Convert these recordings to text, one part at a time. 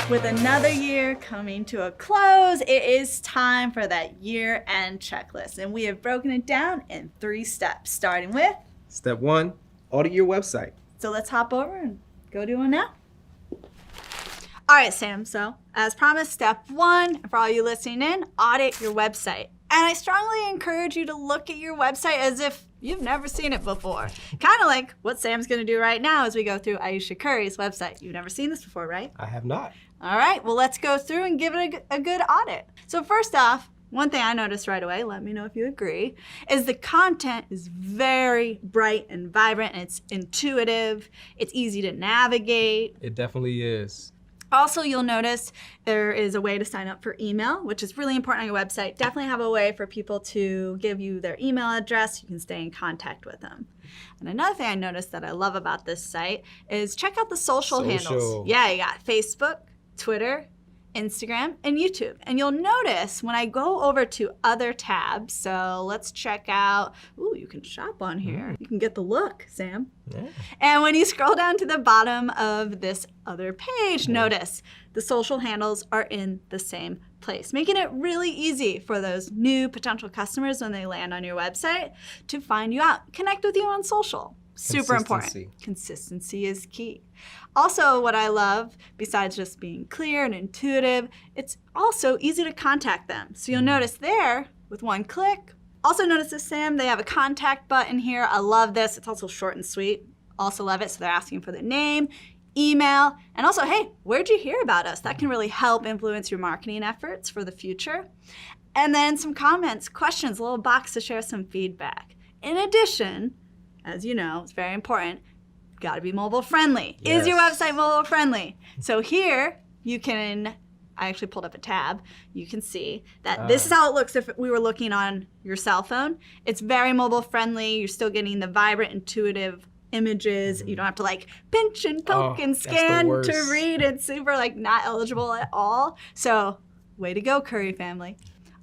With another year coming to a close, it is time for that year-end checklist. And we have broken it down in 3 steps, starting with... Step 1, audit your website. So let's hop over and go do it now. All right, Sam, so as promised, step 1, for all you listening in, audit your website. And I strongly encourage you to look at your website as if you've never seen it before. Kind of like what Sam's gonna do right now as we go through Aisha Curry's website. You've never seen this before, right? I have not. All right, well, let's go through and give it a good audit. So first off, one thing I noticed right away, let me know if you agree, is the content is very bright and vibrant, and it's intuitive, it's easy to navigate. It definitely is. Also, you'll notice there is a way to sign up for email, which is really important on your website. Definitely have a way for people to give you their email address. You can stay in contact with them. And another thing I noticed that I love about this site is check out the social handles. Yeah, you got Facebook, Twitter, Instagram, and YouTube. And you'll notice when I go over to other tabs, so let's check out, ooh, you can shop on here. You can get the look, Sam. Yeah. And when you scroll down to the bottom of this other page, notice the social handles are in the same place, making it really easy for those new potential customers when they land on your website to find you out, connect with you on social. Super important. Consistency is key. Also, what I love, besides just being clear and intuitive, it's also easy to contact them. So you'll notice there, with one click. Also notice this, Sam, they have a contact button here. I love this. It's also short and sweet. Also love it. So they're asking for the name, email, and also, hey, where'd you hear about us? That can really help influence your marketing efforts for the future. And then some comments, questions, a little box to share some feedback. In addition, as you know, it's very important, got to be mobile friendly. Yes. Is your website mobile friendly? So here you can, I actually pulled up a tab, you can see that this is how it looks if we were looking on your cell phone. It's very mobile friendly. You're still getting the vibrant, intuitive images. You don't have to like pinch and poke and scan to read. It's super like not eligible at all. So way to go, Curry family.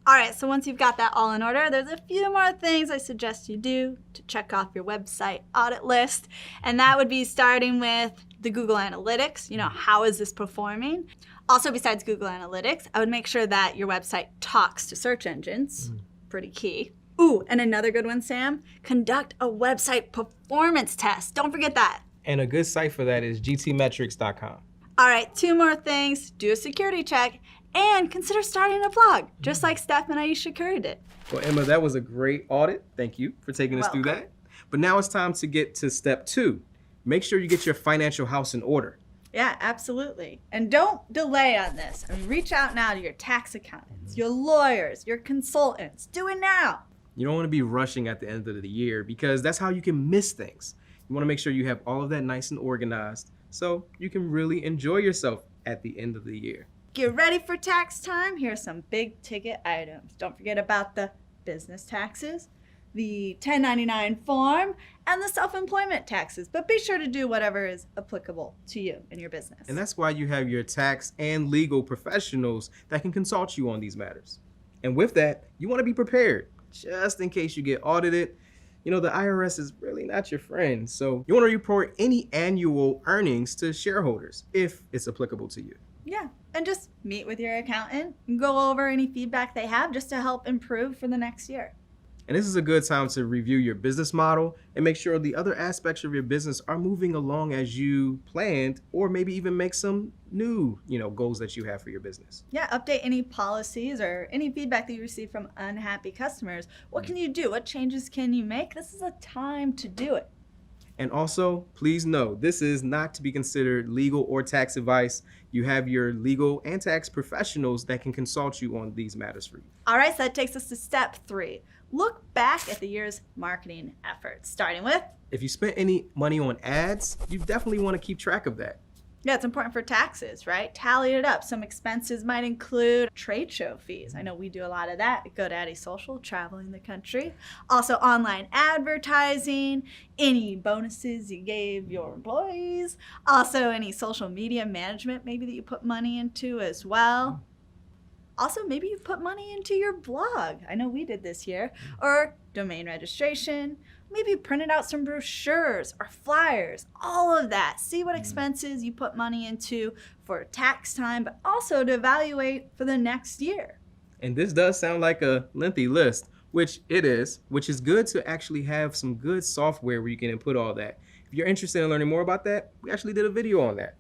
All right, so once you've got that all in order, there's a few more things I suggest you do to check off your website audit list. And that would be starting with the Google Analytics. You know, how is this performing? Also, besides Google Analytics, I would make sure that your website talks to search engines. Pretty key. Ooh, and another good one, Sam, conduct a website performance test. Don't forget that. And a good site for that is gtmetrics.com. All right, 2 more things. Do a security check. And consider starting a blog, just like Steph and Aisha Curry did. Well, Emma, that was a great audit. Thank you for taking us through that. But now it's time to get to step 2. Make sure you get your financial house in order. Yeah, absolutely. And don't delay on this. I mean, reach out now to your tax accountants, your lawyers, your consultants. Do it now. You don't want to be rushing at the end of the year because that's how you can miss things. You want to make sure you have all of that nice and organized so you can really enjoy yourself at the end of the year. Get ready for tax time. Here are some big ticket items. Don't forget about the business taxes, the 1099 form, and the self-employment taxes. But be sure to do whatever is applicable to you and your business. And that's why you have your tax and legal professionals that can consult you on these matters. And with that, you want to be prepared just in case you get audited. You know, the IRS is really not your friend. So you want to report any annual earnings to shareholders if it's applicable to you. Yeah, and just meet with your accountant and go over any feedback they have just to help improve for the next year. And this is a good time to review your business model and make sure the other aspects of your business are moving along as you planned, or maybe even make some new, goals that you have for your business. Yeah, update any policies or any feedback that you receive from unhappy customers. What can you do? What changes can you make? This is a time to do it. And also, please know, this is not to be considered legal or tax advice. You have your legal and tax professionals that can consult you on these matters for you. All right, so that takes us to step 3. Look back at the year's marketing efforts, starting with... If you spent any money on ads, you definitely want to keep track of that. Yeah, it's important for taxes, right? Tally it up. Some expenses might include trade show fees. I know we do a lot of that at GoDaddy Social, traveling the country. Also online advertising, any bonuses you gave your employees. Also any social media management maybe that you put money into as well. Also, maybe you've put money into your blog. I know we did this year. Or domain registration, maybe printed out some brochures or flyers, all of that. See what expenses you put money into for tax time, but also to evaluate for the next year. And this does sound like a lengthy list, which it is, which is good to actually have some good software where you can input all that. If you're interested in learning more about that, we actually did a video on that.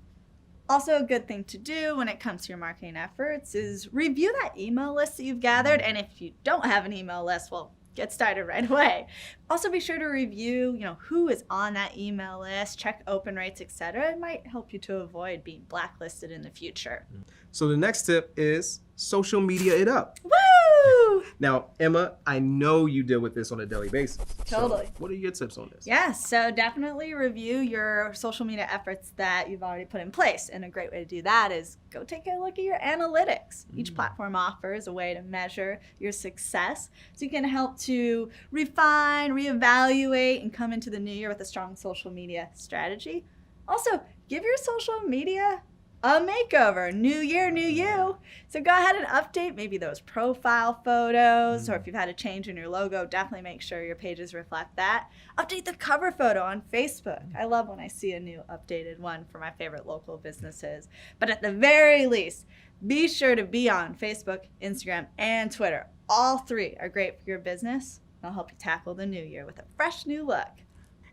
Also, a good thing to do when it comes to your marketing efforts is review that email list that you've gathered. And if you don't have an email list, well, get started right away. Also, be sure to review, who is on that email list, check open rates, etc. It might help you to avoid being blacklisted in the future. So the next tip is social media it up. Woo! Now, Emma, I know you deal with this on a daily basis. Totally. So what are your tips on this? Yeah, so definitely review your social media efforts that you've already put in place. And a great way to do that is go take a look at your analytics. Each platform offers a way to measure your success. So you can help to refine, reevaluate, and come into the new year with a strong social media strategy. Also, give your social media a makeover. New year, new you. So go ahead and update maybe those profile photos, or if you've had a change in your logo, definitely make sure your pages reflect that. Update the cover photo on Facebook. I love when I see a new updated one for my favorite local businesses. But at the very least, be sure to be on Facebook, Instagram, and Twitter. All three are great for your business. They'll help you tackle the new year with a fresh new look.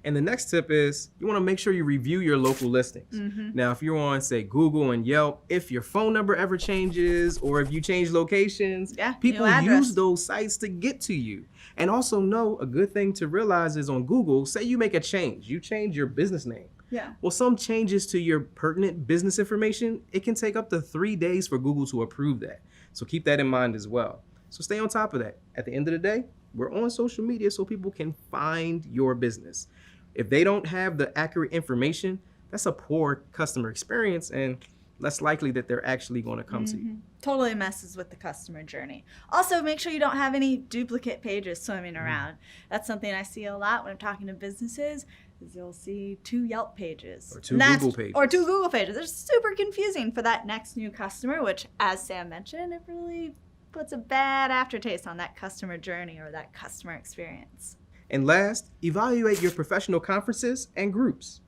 And the next tip is you want to make sure you review your local listings. Now, if you're on, say, Google and Yelp, if your phone number ever changes or if you change locations, people use those sites to get to you. And also know a good thing to realize is on Google, say you make a change, you change your business name. Yeah. Well, some changes to your pertinent business information, it can take up to 3 days for Google to approve that. So keep that in mind as well. So stay on top of that. At the end of the day, we're on social media so people can find your business. If they don't have the accurate information, that's a poor customer experience and less likely that they're actually going to come to you. Totally messes with the customer journey. Also, make sure you don't have any duplicate pages swimming around. That's something I see a lot when I'm talking to businesses. Is you'll see 2 Yelp pages. Or 2 Google pages. Or 2 Google pages. They're super confusing for that next new customer, which, as Sam mentioned, it really puts a bad aftertaste on that customer journey or that customer experience. And last, evaluate your professional conferences and groups.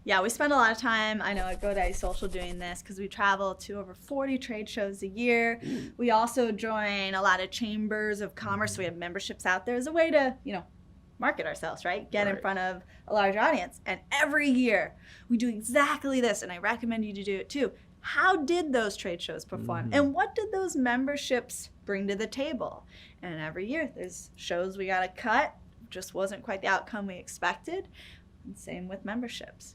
Yeah, we spend a lot of time, I know, at GoDaddy Social doing this because we travel to over 40 trade shows a year. We also join a lot of chambers of commerce. So we have memberships out there as a way to, market ourselves, right? Get in front of a large audience. And every year we do exactly this, and I recommend you to do it too. How did those trade shows perform? And what did those memberships bring to the table? And every year there's shows we got to cut. Just wasn't quite the outcome we expected. And same with memberships,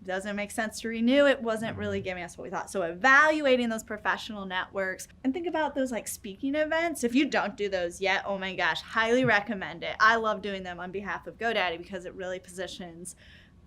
Doesn't make sense to renew. It wasn't really giving us what we thought. So evaluating those professional networks and think about those like speaking events. If you don't do those yet, oh my gosh, highly recommend it. I love doing them on behalf of GoDaddy because it really positions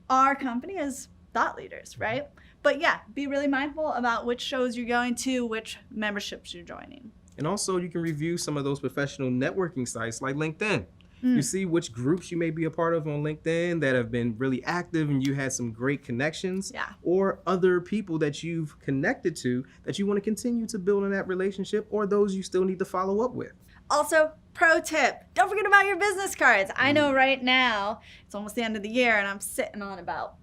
our company as thought leaders, right? But yeah, be really mindful about which shows you're going to, which memberships you're joining. And also you can review some of those professional networking sites like LinkedIn. You see which groups you may be a part of on LinkedIn that have been really active and you had some great connections, or other people that you've connected to that you want to continue to build on that relationship, or those you still need to follow up with. Also, pro tip, don't forget about your business cards. I know right now it's almost the end of the year and I'm sitting on about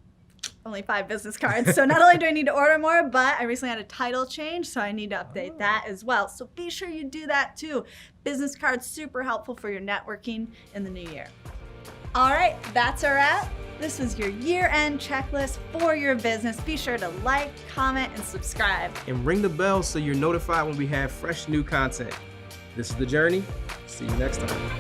only 5 business cards. So not only do I need to order more, but I recently had a title change, so I need to update that as well. So be sure you do that too. Business cards, super helpful for your networking in the new year. All right, that's a wrap. This was your year-end checklist for your business. Be sure to like, comment, and subscribe. And ring the bell so you're notified when we have fresh new content. This is The Journey. See you next time.